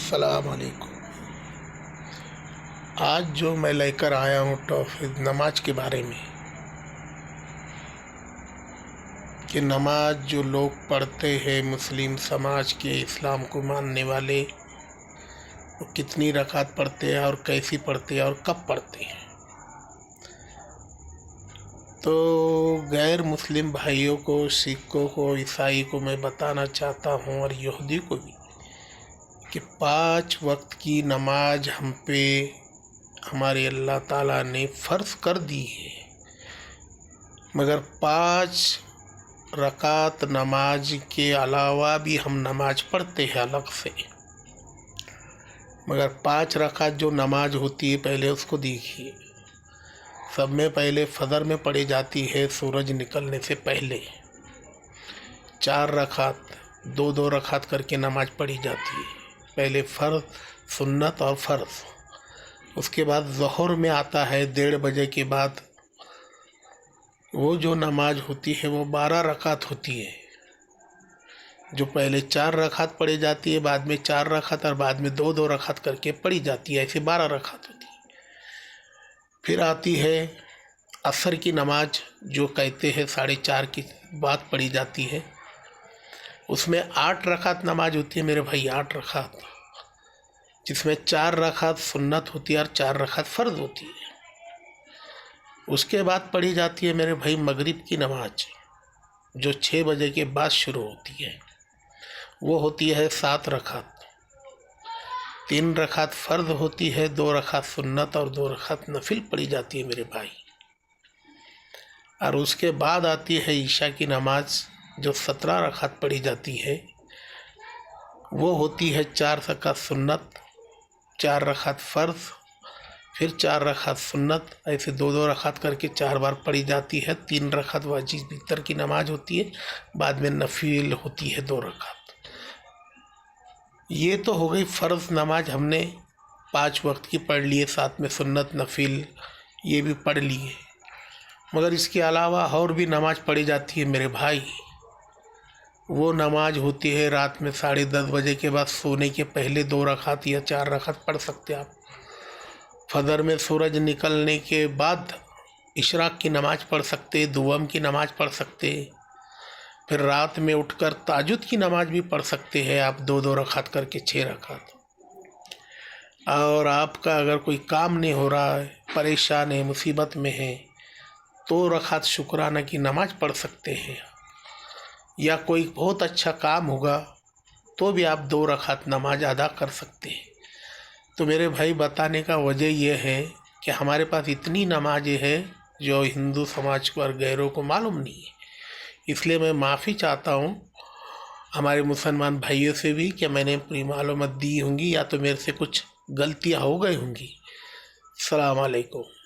السلام علیکم۔ آج جو میں لے کر آیا ہوں ٹاپک نماز کے بارے میں، کہ نماز جو لوگ پڑھتے ہیں مسلم سماج کے، اسلام کو ماننے والے، وہ کتنی رکعت پڑھتے ہیں اور کیسی پڑھتے ہیں اور کب پڑھتے ہیں۔ تو غیر مسلم بھائیوں کو، سکھوں کو، عیسائی کو میں بتانا چاہتا ہوں اور یہودی کو بھی، کہ 5 وقت کی نماز ہم پہ ہمارے اللہ تعالیٰ نے فرض کر دی ہے، مگر 5 رکعت نماز کے علاوہ بھی ہم نماز پڑھتے ہیں الگ سے۔ مگر 5 رکعت جو نماز ہوتی ہے، پہلے اس کو دیکھیے۔ سب میں پہلے فجر میں پڑھی جاتی ہے سورج نکلنے سے پہلے، 4 رکعت 2 رکعت کر کے نماز پڑھی جاتی ہے۔ پہلے فرض، سنت اور فرض، اس کے بعد ظہر میں آتا ہے 1:30 بجے کے بعد۔ وہ جو نماز ہوتی ہے وہ 12 رکعت ہوتی ہے، جو پہلے 4 رکعت پڑھی جاتی ہے، بعد میں 4 رکعت اور بعد میں 2 رکعت کر کے پڑھی جاتی ہے، ایسے 12 رکعت ہوتی ہے۔ پھر آتی ہے عصر کی نماز، جو کہتے ہیں 4:30 کی بعد پڑھی جاتی ہے، اس میں 8 رکعت نماز ہوتی ہے میرے بھائی، 8 رکعت، جس میں 4 رکعت سنت ہوتی ہے اور 4 رکعت فرض ہوتی ہے۔ اس کے بعد پڑھی جاتی ہے میرے بھائی مغرب کی نماز، جو 6 بجے کے بعد شروع ہوتی ہے، وہ ہوتی ہے 7 رکعت، 3 رکعت فرض ہوتی ہے، 2 رکعت سنت اور 2 رکعت نفل پڑھی جاتی ہے میرے بھائی۔ اور اس کے بعد آتی ہے عشاء کی نماز، جو 17 رکعت پڑھی جاتی ہے، وہ ہوتی ہے 4 رکعت سنت، 4 رکعت فرض، پھر 4 رکعت سنت، ایسے 2 رکعت کر کے 4 بار پڑھی جاتی ہے۔ 3 رکعت واجب وتر کی نماز ہوتی ہے، بعد میں نفل ہوتی ہے 2 رکعت۔ یہ تو ہو گئی فرض نماز، ہم نے 5 وقت کی پڑھ لیے، ساتھ میں سنت نفل یہ بھی پڑھ لیے۔ مگر اس کے علاوہ اور بھی نماز پڑھی جاتی ہے میرے بھائی۔ وہ نماز ہوتی ہے رات میں 10:30 بجے کے بعد سونے کے پہلے 2 رکعت یا 4 رکعت پڑھ سکتے آپ۔ فجر میں سورج نکلنے کے بعد اشراق کی نماز پڑھ سکتے، دوم کی نماز پڑھ سکتے، پھر رات میں اٹھ کر تہجد کی نماز بھی پڑھ سکتے ہیں آپ، 2 رکعت کر کے 6 رکعت۔ اور آپ کا اگر کوئی کام نہیں ہو رہا ہے، پریشان ہے، مصیبت میں ہے، 2 رکعت شکرانہ کی نماز پڑھ سکتے ہیں۔ یا کوئی بہت اچھا کام ہوگا تو بھی آپ 2 رکعت نماز ادا کر سکتے ہیں۔ تو میرے بھائی بتانے کا وجہ یہ ہے کہ ہمارے پاس اتنی نمازیں ہیں جو ہندو سماج کو اور غیروں کو معلوم نہیں ہے۔ اس لیے میں معافی چاہتا ہوں ہمارے مسلمان بھائیوں سے بھی، کہ میں نے پوری معلومات دی ہوں گی یا تو میرے سے کچھ غلطیاں ہو گئی ہوں گی۔ السلام علیکم۔